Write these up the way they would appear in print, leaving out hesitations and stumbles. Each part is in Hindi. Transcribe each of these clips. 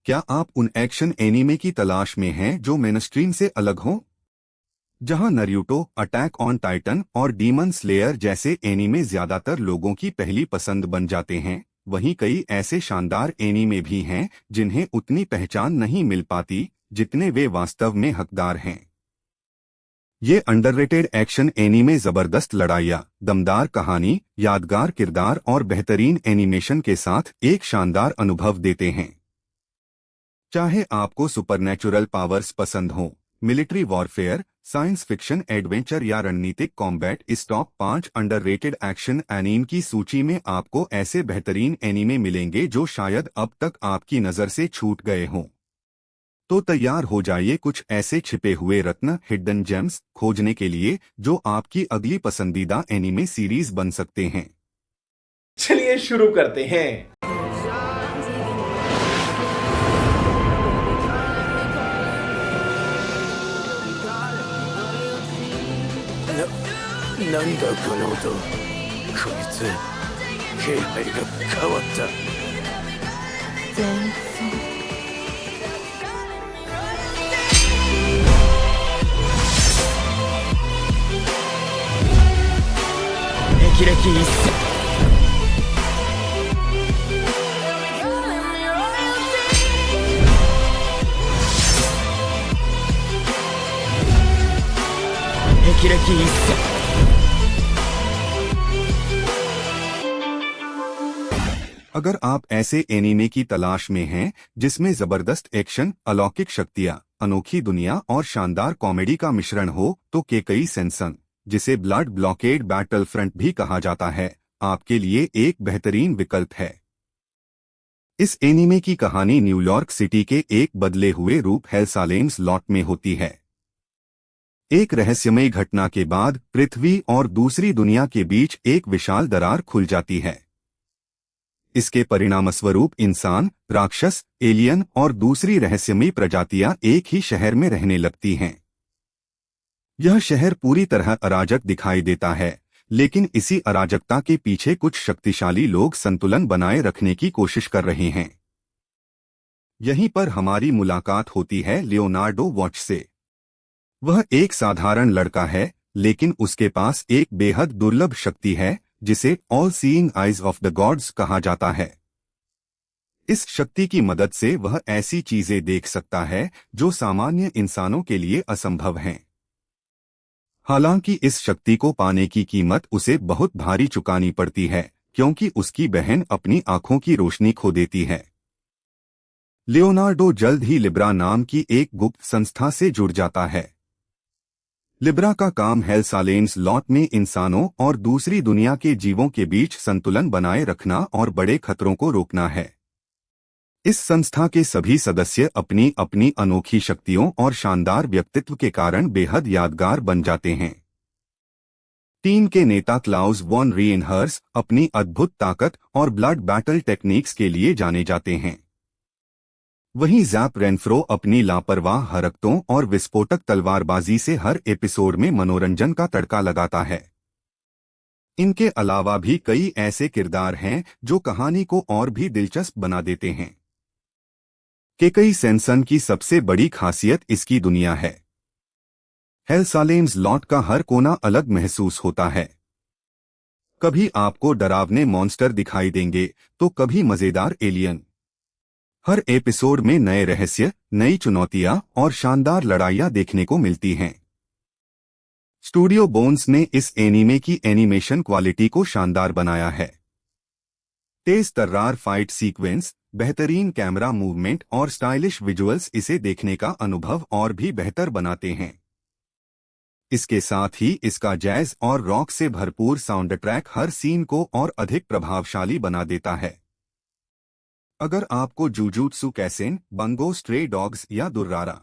क्या आप उन एक्शन एनीमे की तलाश में हैं जो मेनस्ट्रीम से अलग हों? जहां नरूटो, अटैक ऑन टाइटन और डीमन स्लेयर जैसे एनीमे ज्यादातर लोगों की पहली पसंद बन जाते हैं, वहीं कई ऐसे शानदार एनीमे भी हैं जिन्हें उतनी पहचान नहीं मिल पाती जितने वे वास्तव में हकदार हैं। ये अंडररेटेड एक्शन एनीमे जबरदस्त लड़ाइयाँ, दमदार कहानी, यादगार किरदार और बेहतरीन एनिमेशन के साथ एक शानदार अनुभव देते हैं। चाहे आपको सुपरनैचुरल पावर्स पसंद हो, military warfare, science fiction adventure या रणनीतिक कॉम्बैट, इस टॉप 5 अंडररेटेड एक्शन एनीम की सूची में आपको ऐसे बेहतरीन एनीमे मिलेंगे जो शायद अब तक आपकी नज़र से छूट गए हों। तो तैयार हो जाइए कुछ ऐसे छिपे हुए रत्न, हिडन जेम्स खोजने के लिए जो आपकी अगली पसंदीदा एनीमे सीरीज बन सकते हैं। चलिए शुरू करते हैं। なんだこの音。こいつ気配が変わった。全然。霹靂一閃。霹靂一閃。 अगर आप ऐसे एनीमे की तलाश में हैं जिसमें जबरदस्त एक्शन, अलौकिक शक्तियां, अनोखी दुनिया और शानदार कॉमेडी का मिश्रण हो, तो केकई सेंसन, जिसे ब्लड ब्लॉकेड बैटलफ्रंट भी कहा जाता है, आपके लिए एक बेहतरीन विकल्प है। इस एनीमे की कहानी न्यूयॉर्क सिटी के एक बदले हुए रूप हेलसालेम्स लॉट में होती है। एक रहस्यमयी घटना के बाद पृथ्वी और दूसरी दुनिया के बीच एक विशाल दरार खुल जाती है। इसके परिणामस्वरूप इंसान, राक्षस, एलियन और दूसरी रहस्यमयी प्रजातियां एक ही शहर में रहने लगती हैं। यह शहर पूरी तरह अराजक दिखाई देता है, लेकिन इसी अराजकता के पीछे कुछ शक्तिशाली लोग संतुलन बनाए रखने की कोशिश कर रहे हैं। यहीं पर हमारी मुलाकात होती है लियोनार्डो वॉच से। वह एक साधारण लड़का है, लेकिन उसके पास एक बेहद दुर्लभ शक्ति है जिसे all seeing eyes of the gods कहा जाता है। इस शक्ति की मदद से वह ऐसी चीजें देख सकता है जो सामान्य इंसानों के लिए असंभव हैं। हालांकि इस शक्ति को पाने की कीमत उसे बहुत भारी चुकानी पड़ती है, क्योंकि उसकी बहन अपनी आंखों की रोशनी खो देती है। लियोनार्डो जल्द ही लिब्रा नाम की एक गुप्त संस्था से जुड़ जाता है। लिब्रा का काम हेलसालेम्स लॉट में इंसानों और दूसरी दुनिया के जीवों के बीच संतुलन बनाए रखना और बड़े खतरों को रोकना है। इस संस्था के सभी सदस्य अपनी अपनी अनोखी शक्तियों और शानदार व्यक्तित्व के कारण बेहद यादगार बन जाते हैं। टीम के नेता क्लाउस वॉन रिएनहर्स अपनी अद्भुत ताकत और ब्लड बैटल टेक्निक्स के लिए जाने जाते हैं। वहीं ज़ैप रेनफ्रो अपनी लापरवाह हरकतों और विस्फोटक तलवारबाजी से हर एपिसोड में मनोरंजन का तड़का लगाता है। इनके अलावा भी कई ऐसे किरदार हैं जो कहानी को और भी दिलचस्प बना देते हैं। केकई सेंसन की सबसे बड़ी खासियत इसकी दुनिया है। हेलसालेम्स लॉट का हर कोना अलग महसूस होता है। कभी आपको डरावने मॉन्स्टर दिखाई देंगे, तो कभी मजेदार एलियन। हर एपिसोड में नए रहस्य, नई चुनौतियां और शानदार लड़ाइयां देखने को मिलती हैं। स्टूडियो बोन्स ने इस एनीमे की एनिमेशन क्वालिटी को शानदार बनाया है। तेज तर्रार फाइट सीक्वेंस, बेहतरीन कैमरा मूवमेंट और स्टाइलिश विजुअल्स इसे देखने का अनुभव और भी बेहतर बनाते हैं। इसके साथ ही इसका जैज और रॉक से भरपूर साउंड ट्रैक हर सीन को और अधिक प्रभावशाली बना देता है। अगर आपको जुजुत्सु कैसेन, बंगो स्ट्रे डॉग्स या दुर्रारा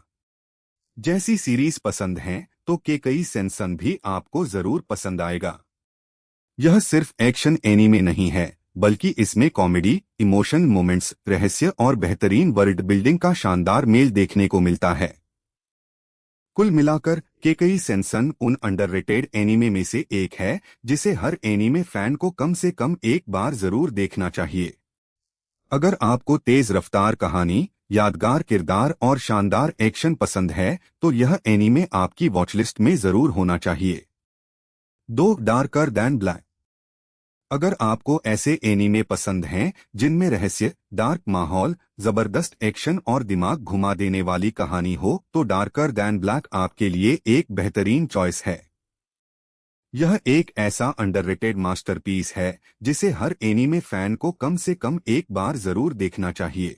जैसी सीरीज पसंद हैं, तो केकई सेंसन भी आपको जरूर पसंद आएगा। यह सिर्फ एक्शन एनीमे नहीं है, बल्कि इसमें कॉमेडी, इमोशन मोमेंट्स, रहस्य और बेहतरीन वर्ल्ड बिल्डिंग का शानदार मेल देखने को मिलता है। कुल मिलाकर केकई सेंसन उन अंडररेटेड एनीमे में से एक है जिसे हर एनीमे फैन को कम से कम एक बार जरूर देखना चाहिए। अगर आपको तेज रफ्तार कहानी, यादगार किरदार और शानदार एक्शन पसंद है तो यह एनीमे आपकी वॉचलिस्ट में जरूर होना चाहिए। 2 डार्कर दैन ब्लैक। अगर आपको ऐसे एनीमे पसंद हैं जिनमें रहस्य, डार्क माहौल, जबरदस्त एक्शन और दिमाग घुमा देने वाली कहानी हो तो डार्कर दैन ब्लैक आपके लिए एक बेहतरीन चॉइस है। यह एक ऐसा अंडररेटेड मास्टरपीस है जिसे हर एनीमे फैन को कम से कम एक बार जरूर देखना चाहिए।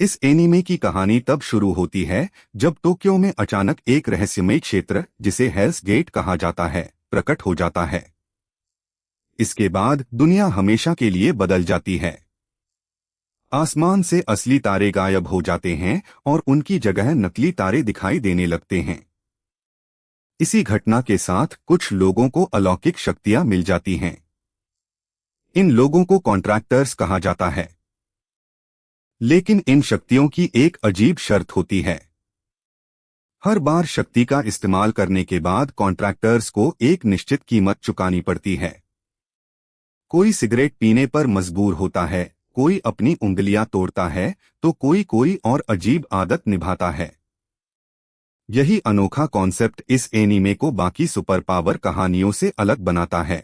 इस एनीमे की कहानी तब शुरू होती है जब टोक्यो में अचानक एक रहस्यमय क्षेत्र जिसे हेल्स गेट कहा जाता है प्रकट हो जाता है। इसके बाद दुनिया हमेशा के लिए बदल जाती है। आसमान से असली तारे गायब हो जाते हैं और उनकी जगह नकली तारे दिखाई देने लगते हैं। इसी घटना के साथ कुछ लोगों को अलौकिक शक्तियां मिल जाती हैं। इन लोगों को कॉन्ट्रैक्टर्स कहा जाता है। लेकिन इन शक्तियों की एक अजीब शर्त होती है। हर बार शक्ति का इस्तेमाल करने के बाद कॉन्ट्रैक्टर्स को एक निश्चित कीमत चुकानी पड़ती है। कोई सिगरेट पीने पर मजबूर होता है, कोई अपनी उंगलियां तोड़ता है तो कोई और अजीब आदत निभाता है। यही अनोखा कॉन्सेप्ट इस एनीमे को बाकी सुपर पावर कहानियों से अलग बनाता है।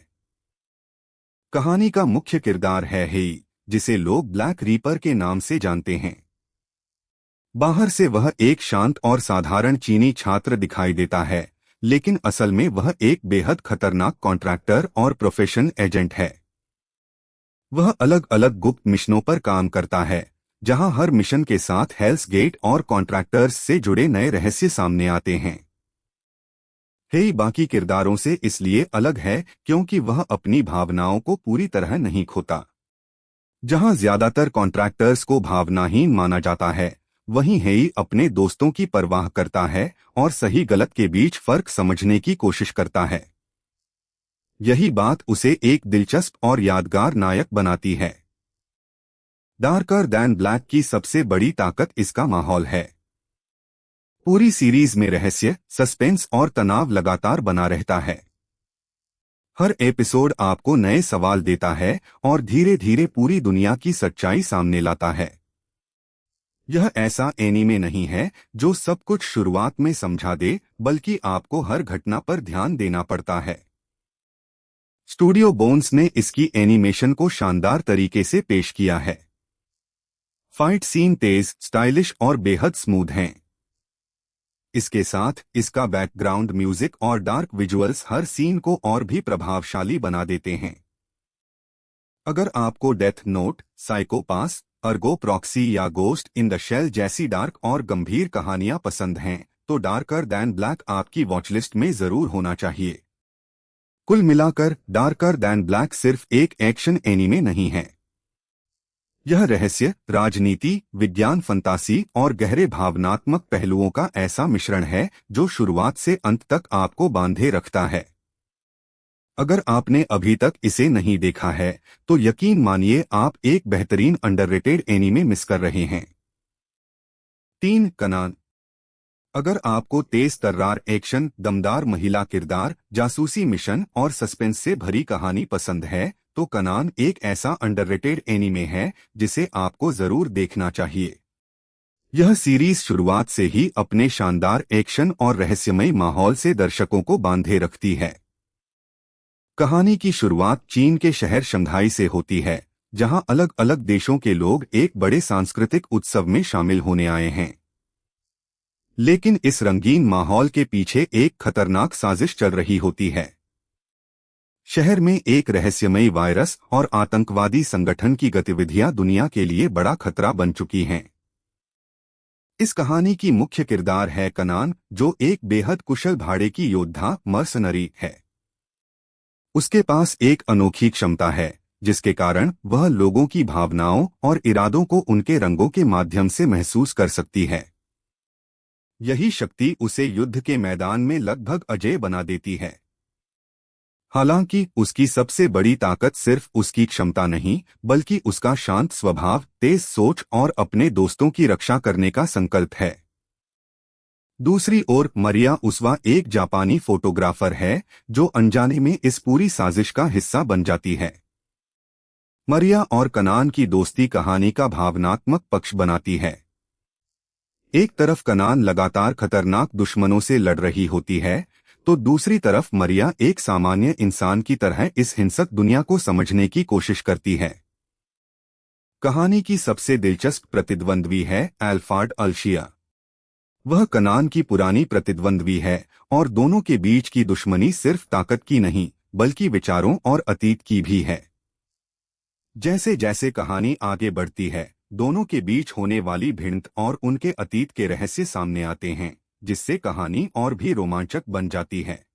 कहानी का मुख्य किरदार है हेई, जिसे लोग ब्लैक रीपर के नाम से जानते हैं। बाहर से वह एक शांत और साधारण चीनी छात्र दिखाई देता है, लेकिन असल में वह एक बेहद खतरनाक कॉन्ट्रैक्टर और प्रोफेशनल एजेंट है। वह अलग अलग गुप्त मिशनों पर काम करता है, जहां हर मिशन के साथ हेल्स गेट और कॉन्ट्रैक्टर्स से जुड़े नए रहस्य सामने आते हैं। हेई बाकी किरदारों से इसलिए अलग है क्योंकि वह अपनी भावनाओं को पूरी तरह नहीं खोता। जहां ज्यादातर कॉन्ट्रैक्टर्स को भावनाहीन माना जाता है, वहीं हेई अपने दोस्तों की परवाह करता है और सही गलत के बीच फर्क समझने की कोशिश करता है। यही बात उसे एक दिलचस्प और यादगार नायक बनाती है। डार्कर दैन ब्लैक की सबसे बड़ी ताकत इसका माहौल है। पूरी सीरीज में रहस्य, सस्पेंस और तनाव लगातार बना रहता है। हर एपिसोड आपको नए सवाल देता है और धीरे धीरे पूरी दुनिया की सच्चाई सामने लाता है। यह ऐसा एनीमे नहीं है जो सब कुछ शुरुआत में समझा दे, बल्कि आपको हर घटना पर ध्यान देना पड़ता है। स्टूडियो बोन्स ने इसकी एनिमेशन को शानदार तरीके से पेश किया है। फाइट सीन तेज, स्टाइलिश और बेहद स्मूथ हैं। इसके साथ इसका बैकग्राउंड म्यूजिक और डार्क विजुअल्स हर सीन को और भी प्रभावशाली बना देते हैं। अगर आपको डेथ नोट, साइको पास, अर्गो प्रॉक्सी या गोस्ट इन द शेल जैसी डार्क और गंभीर कहानियां पसंद हैं, तो डार्कर दैन ब्लैक आपकी वॉचलिस्ट में जरूर होना चाहिए। कुल मिलाकर डार्कर दैन ब्लैक सिर्फ एक एक्शन एनीमे नहीं है। यह रहस्य, राजनीति, विज्ञान, फंतासी और गहरे भावनात्मक पहलुओं का ऐसा मिश्रण है जो शुरुआत से अंत तक आपको बांधे रखता है। अगर आपने अभी तक इसे नहीं देखा है तो यकीन मानिए आप एक बेहतरीन अंडररेटेड एनीमे मिस कर रहे हैं। 3 कनान। अगर आपको तेज तर्रार एक्शन, दमदार महिला किरदार, जासूसी मिशन और सस्पेंस से भरी कहानी पसंद है तो कनान एक ऐसा अंडररेटेड एनीमे है जिसे आपको जरूर देखना चाहिए। यह सीरीज शुरुआत से ही अपने शानदार एक्शन और रहस्यमय माहौल से दर्शकों को बांधे रखती है। कहानी की शुरुआत चीन के शहर शंघाई से होती है, जहां अलग अलग देशों के लोग एक बड़े सांस्कृतिक उत्सव में शामिल होने आए हैं। लेकिन इस रंगीन माहौल के पीछे एक खतरनाक साजिश चल रही होती है। शहर में एक रहस्यमयी वायरस और आतंकवादी संगठन की गतिविधियां दुनिया के लिए बड़ा खतरा बन चुकी हैं। इस कहानी की मुख्य किरदार है कनान, जो एक बेहद कुशल भाड़े की योद्धा मर्सनरी है। उसके पास एक अनोखी क्षमता है जिसके कारण वह लोगों की भावनाओं और इरादों को उनके रंगों के माध्यम से महसूस कर सकती है। यही शक्ति उसे युद्ध के मैदान में लगभग अजेय बना देती है। हालांकि उसकी सबसे बड़ी ताकत सिर्फ उसकी क्षमता नहीं, बल्कि उसका शांत स्वभाव, तेज सोच और अपने दोस्तों की रक्षा करने का संकल्प है। दूसरी ओर मरिया उस्वा एक जापानी फोटोग्राफर है जो अनजाने में इस पूरी साजिश का हिस्सा बन जाती है। मरिया और कनान की दोस्ती कहानी का भावनात्मक पक्ष बनाती है, एक तरफ कनान लगातार खतरनाक दुश्मनों से लड़ रही होती है, तो दूसरी तरफ मरिया एक सामान्य इंसान की तरह इस हिंसक दुनिया को समझने की कोशिश करती है। कहानी की सबसे दिलचस्प प्रतिद्वंद्वी है एल्फार्ड अल्शिया। वह कनान की पुरानी प्रतिद्वंद्वी है और दोनों के बीच की दुश्मनी सिर्फ ताकत की नहीं बल्कि विचारों और अतीत की भी है। जैसे जैसे कहानी आगे बढ़ती है, दोनों के बीच होने वाली भिड़ंत और उनके अतीत के रहस्य सामने आते हैं, जिससे कहानी और भी रोमांचक बन जाती है।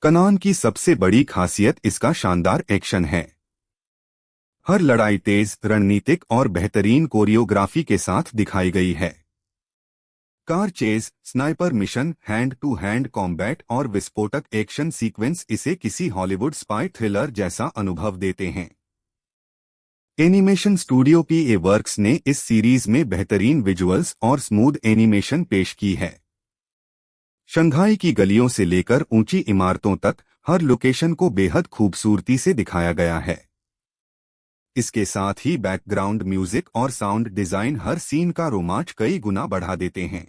कनान की सबसे बड़ी खासियत इसका शानदार एक्शन है। हर लड़ाई तेज, रणनीतिक और बेहतरीन कोरियोग्राफी के साथ दिखाई गई है। Car chase, sniper mission, hand to hand combat और विस्फोटक एक्शन सीक्वेंस इसे किसी हॉलीवुड स्पाई थ्रिलर जैसा अनुभव देते हैं। एनिमेशन स्टूडियो पीए वर्क्स ने इस सीरीज में बेहतरीन विजुअल्स और स्मूथ एनिमेशन पेश की है। शंघाई की गलियों से लेकर ऊंची इमारतों तक हर लोकेशन को बेहद खूबसूरती से दिखाया गया है। इसके साथ ही बैकग्राउंड म्यूजिक और साउंड डिजाइन हर सीन का रोमांच कई गुना बढ़ा देते हैं।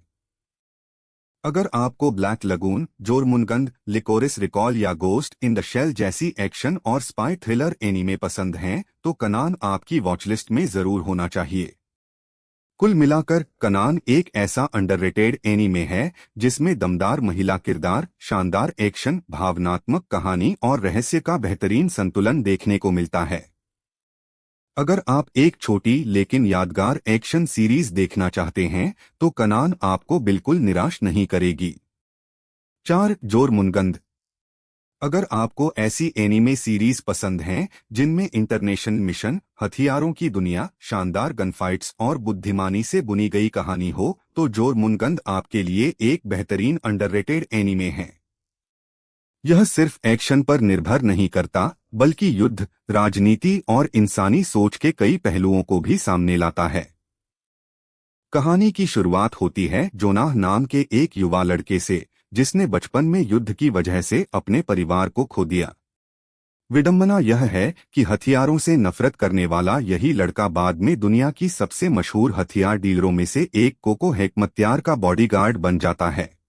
अगर आपको ब्लैक लगून, जोरमुनगंद, लिकोरिस रिकॉल या गोस्ट इन द शेल जैसी एक्शन और स्पाई थ्रिलर एनीमे पसंद हैं, तो कनान आपकी वॉचलिस्ट में जरूर होना चाहिए। कुल मिलाकर कनान एक ऐसा अंडररेटेड एनीमे है जिसमें दमदार महिला किरदार, शानदार एक्शन, भावनात्मक कहानी और रहस्य का बेहतरीन संतुलन देखने को मिलता है। अगर आप एक छोटी लेकिन यादगार एक्शन सीरीज देखना चाहते हैं, तो कनान आपको बिल्कुल निराश नहीं करेगी। 4. जोरमुनगंद। अगर आपको ऐसी एनीमे सीरीज पसंद हैं जिनमें इंटरनेशनल मिशन, हथियारों की दुनिया, शानदार गनफाइट्स और बुद्धिमानी से बुनी गई कहानी हो, तो जोरमुनगंद आपके लिए एक बेहतरीन अंडररेटेड एनीमे है। यह सिर्फ एक्शन पर निर्भर नहीं करता, बल्कि युद्ध, राजनीति और इंसानी सोच के कई पहलुओं को भी सामने लाता है। कहानी की शुरुआत होती है जोनाह नाम के एक युवा लड़के से, जिसने बचपन में युद्ध की वजह से अपने परिवार को खो दिया। विडंबना यह है कि हथियारों से नफरत करने वाला यही लड़का बाद में दुनिया की सबसे मशहूर हथियार डीलरों में से एक कोको हेकमत्यार का बॉडीगार्ड बन जाता है।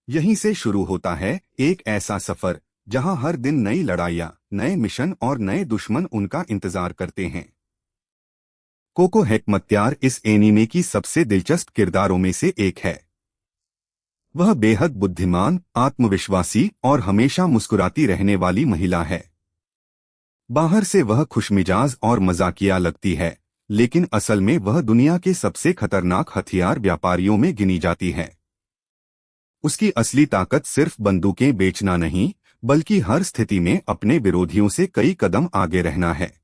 यहीं से शुरू होता है एक ऐसा सफर जहां हर दिन नई लड़ाइयां, नए मिशन और नए दुश्मन उनका इंतजार करते हैं। कोको हेकमत्यार इस एनीमे की सबसे दिलचस्प किरदारों में से एक है। वह बेहद बुद्धिमान, आत्मविश्वासी और हमेशा मुस्कुराती रहने वाली महिला है। बाहर से वह खुशमिजाज और मजाकिया लगती है, लेकिन असल में वह दुनिया के सबसे खतरनाक हथियार व्यापारियों में गिनी जाती है। उसकी असली ताकत सिर्फ बंदूकें बेचना नहीं, बल्कि हर स्थिति में अपने विरोधियों से कई कदम आगे रहना है।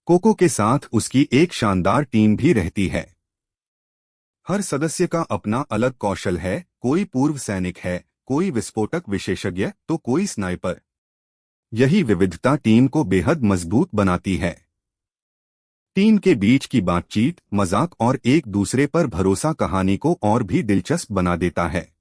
कोको के साथ उसकी एक शानदार टीम भी रहती है। हर सदस्य का अपना अलग कौशल है, कोई पूर्व सैनिक है, कोई विस्फोटक विशेषज्ञ तो कोई स्नाइपर। यही विविधता टीम को बेहद मजबूत बनाती है। टीम के बीच की बातचीत, मजाक और एक दूसरे पर भरोसा कहानी को और भी दिलचस्प बना देता है।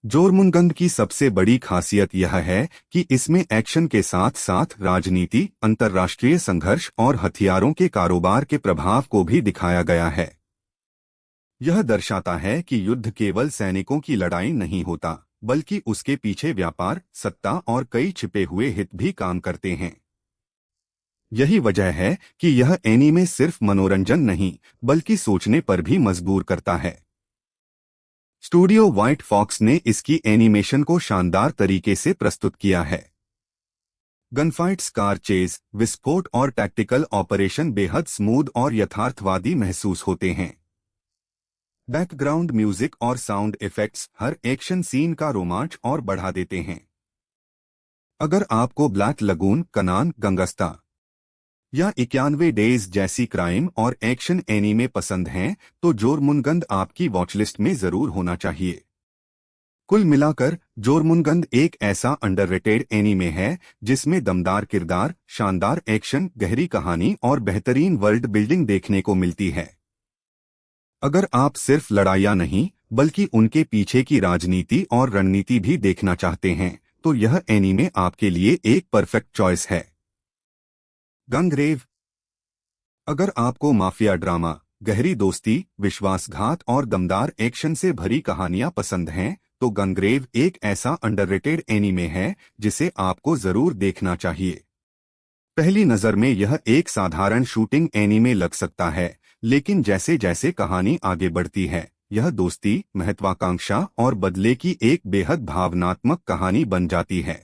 जोरमुनगंद की सबसे बड़ी खासियत यह है कि इसमें एक्शन के साथ साथ राजनीति, अंतर्राष्ट्रीय संघर्ष और हथियारों के कारोबार के प्रभाव को भी दिखाया गया है। यह दर्शाता है कि युद्ध केवल सैनिकों की लड़ाई नहीं होता, बल्कि उसके पीछे व्यापार, सत्ता और कई छिपे हुए हित भी काम करते हैं। यही वजह है कि यह एनीमे सिर्फ मनोरंजन नहीं, बल्कि सोचने पर भी मजबूर करता है। स्टूडियो व्हाइट फॉक्स ने इसकी एनिमेशन को शानदार तरीके से प्रस्तुत किया है। गनफाइट्स, कार चेज, विस्फोट और टैक्टिकल ऑपरेशन बेहद स्मूथ और यथार्थवादी महसूस होते हैं। बैकग्राउंड म्यूजिक और साउंड इफेक्ट्स हर एक्शन सीन का रोमांच और बढ़ा देते हैं। अगर आपको ब्लैक लगून, कनान, गंगस्ता या 91 डेज जैसी क्राइम और एक्शन एनीमे पसंद हैं, तो जोरमुनगंद आपकी वॉचलिस्ट में जरूर होना चाहिए। कुल मिलाकर जोरमुनगंद एक ऐसा अंडररेटेड एनीमे है जिसमें दमदार किरदार, शानदार एक्शन, गहरी कहानी और बेहतरीन वर्ल्ड बिल्डिंग देखने को मिलती है। अगर आप सिर्फ लड़ाइयां नहीं, बल्कि उनके पीछे की राजनीति और रणनीति भी देखना चाहते हैं, तो यह एनीमे आपके लिए एक परफेक्ट चॉइस है। गंगरेव। अगर आपको माफिया ड्रामा, गहरी दोस्ती, विश्वासघात और दमदार एक्शन से भरी कहानियां पसंद हैं तो गनग्रेव एक ऐसा अंडररेटेड एनीमे है जिसे आपको जरूर देखना चाहिए। पहली नज़र में यह एक साधारण शूटिंग एनीमे लग सकता है, लेकिन जैसे जैसे कहानी आगे बढ़ती है यह दोस्ती, महत्वाकांक्षा और बदले की एक बेहद भावनात्मक कहानी बन जाती है।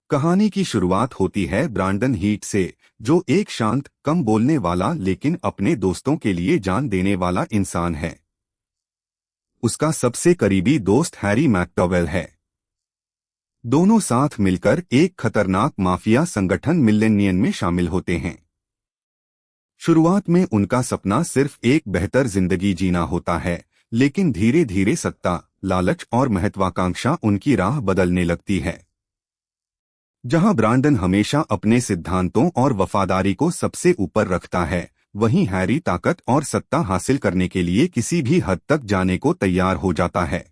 कहानी की शुरुआत होती है ब्रांडन हीट से, जो एक शांत, कम बोलने वाला लेकिन अपने दोस्तों के लिए जान देने वाला इंसान है। उसका सबसे करीबी दोस्त हैरी मैकडॉवेल है। दोनों साथ मिलकर एक खतरनाक माफिया संगठन मिलेनियम में शामिल होते हैं। शुरुआत में उनका सपना सिर्फ एक बेहतर जिंदगी जीना होता है, लेकिन धीरे धीरे सत्ता, लालच और महत्वाकांक्षा उनकी राह बदलने लगती है। जहां ब्रांडन हमेशा अपने सिद्धांतों और वफादारी को सबसे ऊपर रखता है, वहीं हैरी ताकत और सत्ता हासिल करने के लिए किसी भी हद तक जाने को तैयार हो जाता है।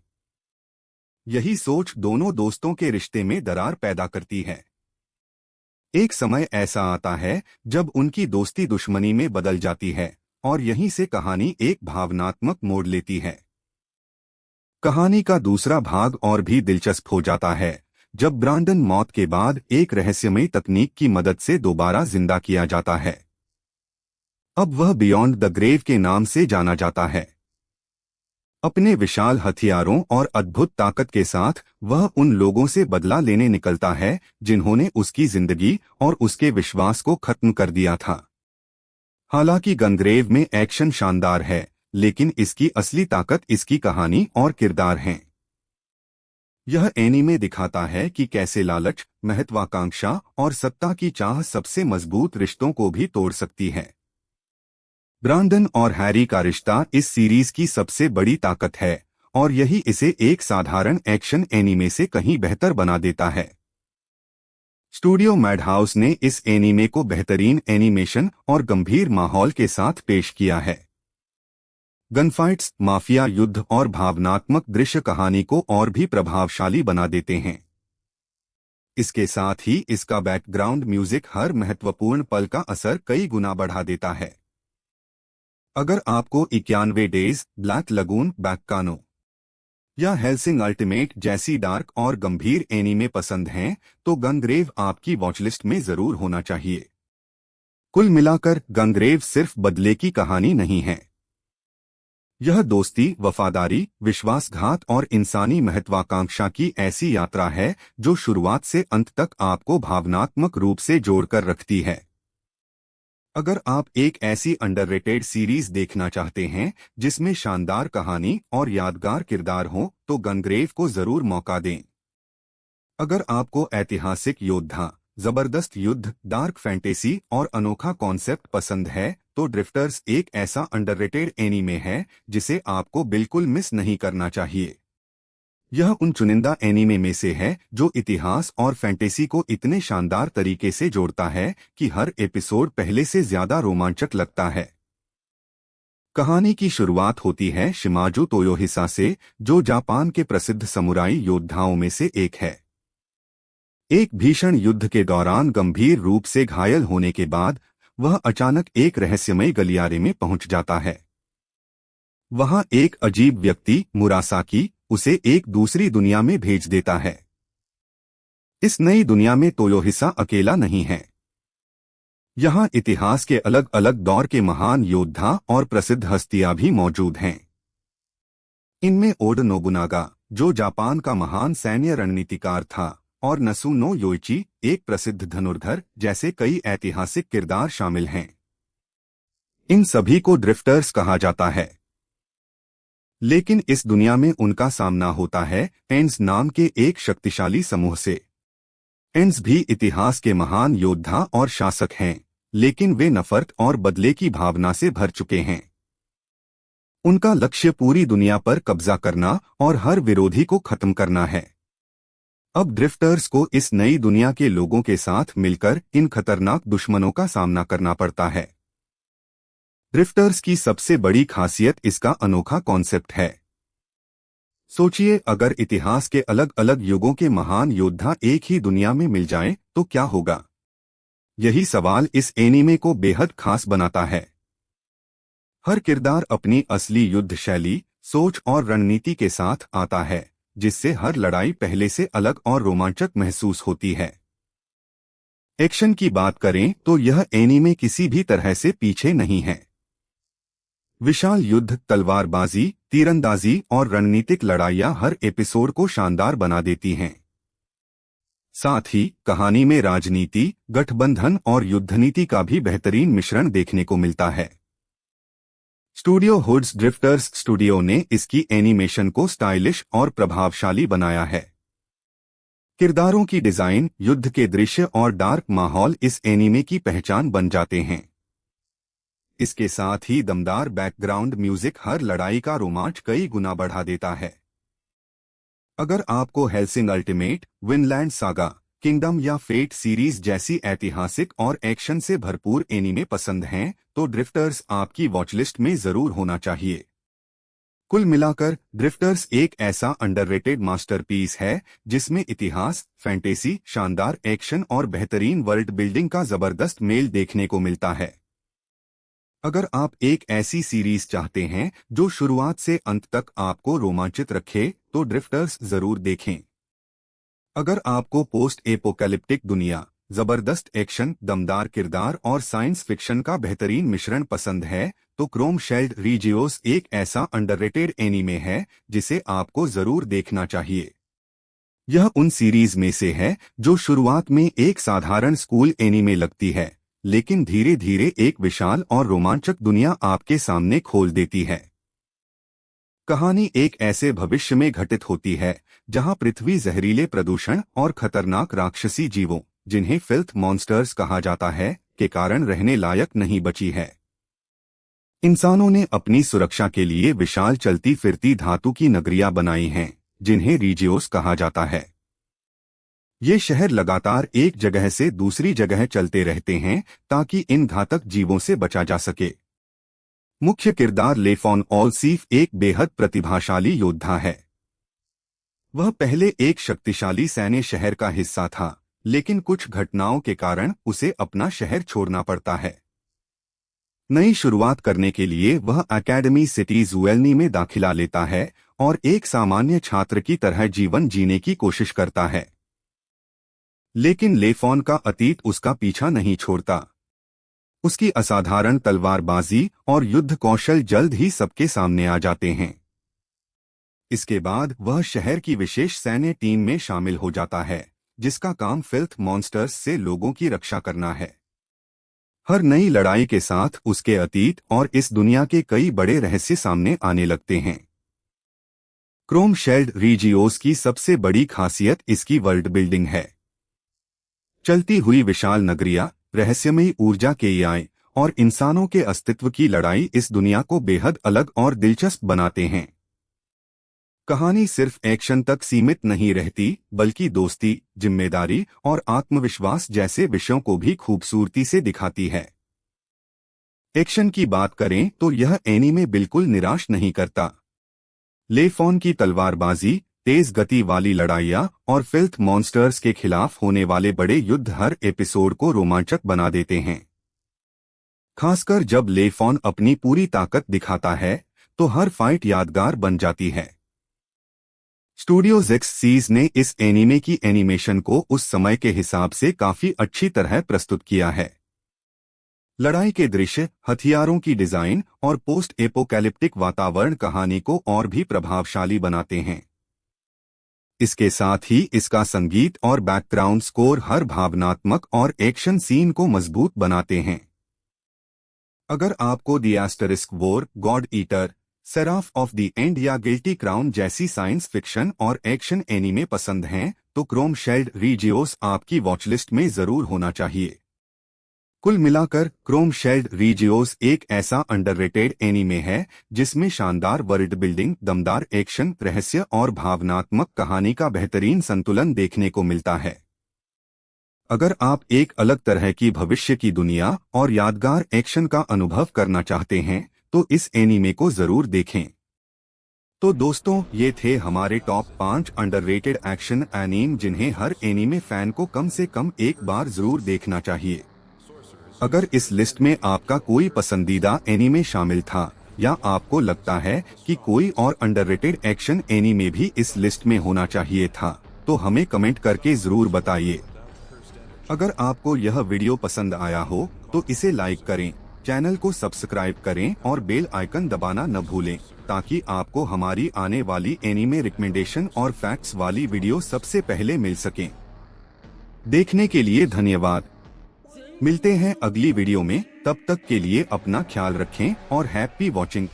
यही सोच दोनों दोस्तों के रिश्ते में दरार पैदा करती है। एक समय ऐसा आता है जब उनकी दोस्ती दुश्मनी में बदल जाती है और यहीं से कहानी एक भावनात्मक मोड़ लेती है। कहानी का दूसरा भाग और भी दिलचस्प हो जाता है जब ब्रांडन मौत के बाद एक रहस्यमयी तकनीक की मदद से दोबारा जिंदा किया जाता है। अब वह बियॉन्ड द ग्रेव के नाम से जाना जाता है। अपने विशाल हथियारों और अद्भुत ताकत के साथ वह उन लोगों से बदला लेने निकलता है जिन्होंने उसकी जिंदगी और उसके विश्वास को खत्म कर दिया था। हालांकि गनग्रेव में एक्शन शानदार है, लेकिन इसकी असली ताकत इसकी कहानी और किरदार हैं। यह एनीमे दिखाता है कि कैसे लालच, महत्वाकांक्षा और सत्ता की चाह सबसे मजबूत रिश्तों को भी तोड़ सकती है। ब्रांडन और हैरी का रिश्ता इस सीरीज की सबसे बड़ी ताकत है और यही इसे एक साधारण एक्शन एनीमे से कहीं बेहतर बना देता है। स्टूडियो मैडहाउस ने इस एनीमे को बेहतरीन एनिमेशन और गंभीर माहौल के साथ पेश किया है। गनफाइट्स, माफिया युद्ध और भावनात्मक दृश्य कहानी को और भी प्रभावशाली बना देते हैं। इसके साथ ही इसका बैकग्राउंड म्यूजिक हर महत्वपूर्ण पल का असर कई गुना बढ़ा देता है। अगर आपको 91 डेज, ब्लैक लगून, बैक्कानो या हेल्सिंग अल्टीमेट जैसी डार्क और गंभीर एनीमे पसंद हैं, तो गनग्रेव आपकी वॉचलिस्ट में जरूर होना चाहिए। कुल मिलाकर गनग्रेव सिर्फ बदले की कहानी नहीं है। यह दोस्ती, वफादारी, विश्वासघात और इंसानी महत्वाकांक्षा की ऐसी यात्रा है जो शुरुआत से अंत तक आपको भावनात्मक रूप से जोड़कर रखती है। अगर आप एक ऐसी अंडररेटेड सीरीज देखना चाहते हैं जिसमें शानदार कहानी और यादगार किरदार हो, तो गनग्रेव को जरूर मौका दें। अगर आपको ऐतिहासिक योद्धा, जबरदस्त युद्ध, डार्क फैंटेसी और अनोखा कॉन्सेप्ट पसंद है, तो ड्रिफ्टर्स एक ऐसा अंडररेटेड एनीमे है जिसे आपको बिल्कुल मिस नहीं करना चाहिए। यह उन चुनिंदा एनीमे में से है जो इतिहास और फैंटेसी को इतने शानदार तरीके से जोड़ता है कि हर एपिसोड पहले से ज्यादा रोमांचक लगता है। कहानी की शुरुआत होती है शिमाजू तोयोहिसा से, जो जापान के प्रसिद्ध समुराई योद्धाओं में से एक है। एक भीषण युद्ध के दौरान गंभीर रूप से घायल होने के बाद वह अचानक एक रहस्यमय गलियारे में पहुंच जाता है। वहां एक अजीब व्यक्ति, मुरासाकी, उसे एक दूसरी दुनिया में भेज देता है। इस नई दुनिया में तोयोहिसा अकेला नहीं है। यहाँ इतिहास के अलग अलग दौर के महान योद्धा और प्रसिद्ध हस्तियां भी मौजूद हैं। इनमें ओडा नोबुनागा, जो जापान का महान सैन्य रणनीतिकार था, और नसुनो योइची, एक प्रसिद्ध धनुर्धर, जैसे कई ऐतिहासिक किरदार शामिल हैं। इन सभी को ड्रिफ्टर्स कहा जाता है। लेकिन इस दुनिया में उनका सामना होता है एंड्स नाम के एक शक्तिशाली समूह से। एंड्स भी इतिहास के महान योद्धा और शासक हैं, लेकिन वे नफरत और बदले की भावना से भर चुके हैं। उनका लक्ष्य पूरी दुनिया पर कब्जा करना और हर विरोधी को खत्म करना है। अब ड्रिफ्टर्स को इस नई दुनिया के लोगों के साथ मिलकर इन खतरनाक दुश्मनों का सामना करना पड़ता है। ड्रिफ्टर्स की सबसे बड़ी खासियत इसका अनोखा कॉन्सेप्ट है। सोचिए, अगर इतिहास के अलग अलग युगों के महान योद्धा एक ही दुनिया में मिल जाएं, तो क्या होगा? यही सवाल इस एनीमे को बेहद खास बनाता है। हर किरदार अपनी असली युद्ध शैली, सोच और रणनीति के साथ आता है, जिससे हर लड़ाई पहले से अलग और रोमांचक महसूस होती है। एक्शन की बात करें तो यह एनीमे किसी भी तरह से पीछे नहीं है। विशाल युद्ध, तलवारबाजी, तीरंदाजी और रणनीतिक लड़ाइयां हर एपिसोड को शानदार बना देती हैं। साथ ही कहानी में राजनीति, गठबंधन और युद्धनीति का भी बेहतरीन मिश्रण देखने को मिलता है। स्टूडियो हुड्स ड्रिफ्टर्स स्टूडियो ने इसकी एनिमेशन को स्टाइलिश और प्रभावशाली बनाया है। किरदारों की डिजाइन, युद्ध के दृश्य और डार्क माहौल इस एनीमे की पहचान बन जाते हैं। इसके साथ ही दमदार बैकग्राउंड म्यूजिक हर लड़ाई का रोमांच कई गुना बढ़ा देता है। अगर आपको Helsing ultimate, Vinland saga, kingdom या फेट सीरीज जैसी ऐतिहासिक और एक्शन से भरपूर एनीमे पसंद हैं, तो ड्रिफ्टर्स आपकी वॉचलिस्ट में जरूर होना चाहिए। कुल मिलाकर ड्रिफ्टर्स एक ऐसा अंडररेटेड मास्टरपीस है जिसमें इतिहास, फैंटेसी, शानदार एक्शन और बेहतरीन वर्ल्ड बिल्डिंग का जबरदस्त मेल देखने को मिलता है। अगर आप एक ऐसी सीरीज चाहते हैं जो शुरुआत से अंत तक आपको रोमांचित रखे, तो ड्रिफ्टर्स जरूर देखें। अगर आपको पोस्ट एपोकैलिप्टिक दुनिया, जबरदस्त एक्शन, दमदार किरदार और साइंस फिक्शन का बेहतरीन मिश्रण पसंद है, तो क्रोम शेल्ड रीजियोस एक ऐसा अंडररेटेड एनीमे है जिसे आपको जरूर देखना चाहिए। यह उन सीरीज में से है जो शुरुआत में एक साधारण स्कूल एनीमे लगती है, लेकिन धीरे धीरे एक विशाल और रोमांचक दुनिया आपके सामने खोल देती है। कहानी एक ऐसे भविष्य में घटित होती है जहां पृथ्वी जहरीले प्रदूषण और खतरनाक राक्षसी जीवों, जिन्हें फिल्थ मॉन्स्टर्स कहा जाता है, के कारण रहने लायक नहीं बची है। इंसानों ने अपनी सुरक्षा के लिए विशाल चलती फिरती धातु की नगरियां बनाई हैं, जिन्हें रीजियोस कहा जाता है। ये शहर लगातार एक जगह से दूसरी जगह चलते रहते हैं ताकि इन घातक जीवों से बचा जा सके। मुख्य किरदार लेफॉन ऑलसीफ एक बेहद प्रतिभाशाली योद्धा है। वह पहले एक शक्तिशाली सैन्य शहर का हिस्सा था, लेकिन कुछ घटनाओं के कारण उसे अपना शहर छोड़ना पड़ता है। नई शुरुआत करने के लिए वह एकेडमी सिटी जुएल्नी में दाखिला लेता है और एक सामान्य छात्र की तरह जीवन जीने की कोशिश करता है। लेकिन लेफॉन का अतीत उसका पीछा नहीं छोड़ता। उसकी असाधारण तलवारबाजी और युद्ध कौशल जल्द ही सबके सामने आ जाते हैं। इसके बाद वह शहर की विशेष सैन्य टीम में शामिल हो जाता है, जिसका काम फिल्थ मॉन्स्टर्स से लोगों की रक्षा करना है। हर नई लड़ाई के साथ उसके अतीत और इस दुनिया के कई बड़े रहस्य सामने आने लगते हैं। क्रोम शेल्ड रीजियोस की सबसे बड़ी खासियत इसकी वर्ल्ड बिल्डिंग है। चलती हुई विशाल नगरियां, रहस्यमयी ऊर्जा के एआई और इंसानों के अस्तित्व की लड़ाई इस दुनिया को बेहद अलग और दिलचस्प बनाते हैं। कहानी सिर्फ एक्शन तक सीमित नहीं रहती, बल्कि दोस्ती, जिम्मेदारी और आत्मविश्वास जैसे विषयों को भी खूबसूरती से दिखाती है। एक्शन की बात करें तो यह एनीमे बिल्कुल निराश नहीं करता। लेफॉन की तलवारबाजी, तेज गति वाली लड़ाइयां और फिल्थ मॉन्स्टर्स के खिलाफ होने वाले बड़े युद्ध हर एपिसोड को रोमांचक बना देते हैं। खासकर जब लेफॉन अपनी पूरी ताकत दिखाता है तो हर फाइट यादगार बन जाती है। स्टूडियो ZXSEED ने इस एनीमे की एनिमेशन को उस समय के हिसाब से काफी अच्छी तरह प्रस्तुत किया है। लड़ाई के दृश्य, हथियारों की डिजाइन और पोस्ट एपोकैलिप्टिक वातावरण कहानी को और भी प्रभावशाली बनाते हैं। इसके साथ ही इसका संगीत और बैकग्राउंड स्कोर हर भावनात्मक और एक्शन सीन को मजबूत बनाते हैं। अगर आपको the asterisk war, god eater, seraph of the end या गिल्टी क्राउन जैसी साइंस फिक्शन और एक्शन एनीमे पसंद हैं, तो क्रोम शेल्ड रीजियोस आपकी वॉचलिस्ट में जरूर होना चाहिए। कुल मिलाकर क्रोम शेल्ड रीजियोस एक ऐसा अंडररेटेड एनीमे है जिसमें शानदार वर्ल्ड बिल्डिंग, दमदार एक्शन, रहस्य और भावनात्मक कहानी का बेहतरीन संतुलन देखने को मिलता है। अगर आप एक अलग तरह की भविष्य की दुनिया और यादगार एक्शन का अनुभव करना चाहते हैं, तो इस एनीमे को जरूर देखें। तो दोस्तों, ये थे हमारे टॉप 5 अंडररेटेड एक्शन एनीम जिन्हें हर एनीमे फैन को कम से कम एक बार जरूर देखना चाहिए। अगर इस लिस्ट में आपका कोई पसंदीदा एनीमे शामिल था, या आपको लगता है कि कोई और अंडररेटेड एक्शन एनीमे भी इस लिस्ट में होना चाहिए था, तो हमें कमेंट करके जरूर बताइए। अगर आपको यह वीडियो पसंद आया हो तो इसे लाइक करें, चैनल को सब्सक्राइब करें और बेल आइकन दबाना न भूलें, ताकि आपको हमारी आने वाली एनीमे रिकमेंडेशन और फैक्ट्स वाली वीडियो सबसे पहले मिल सकें। देखने के लिए धन्यवाद। मिलते हैं अगली वीडियो में, तब तक के लिए अपना ख्याल रखें और हैप्पी वॉचिंग।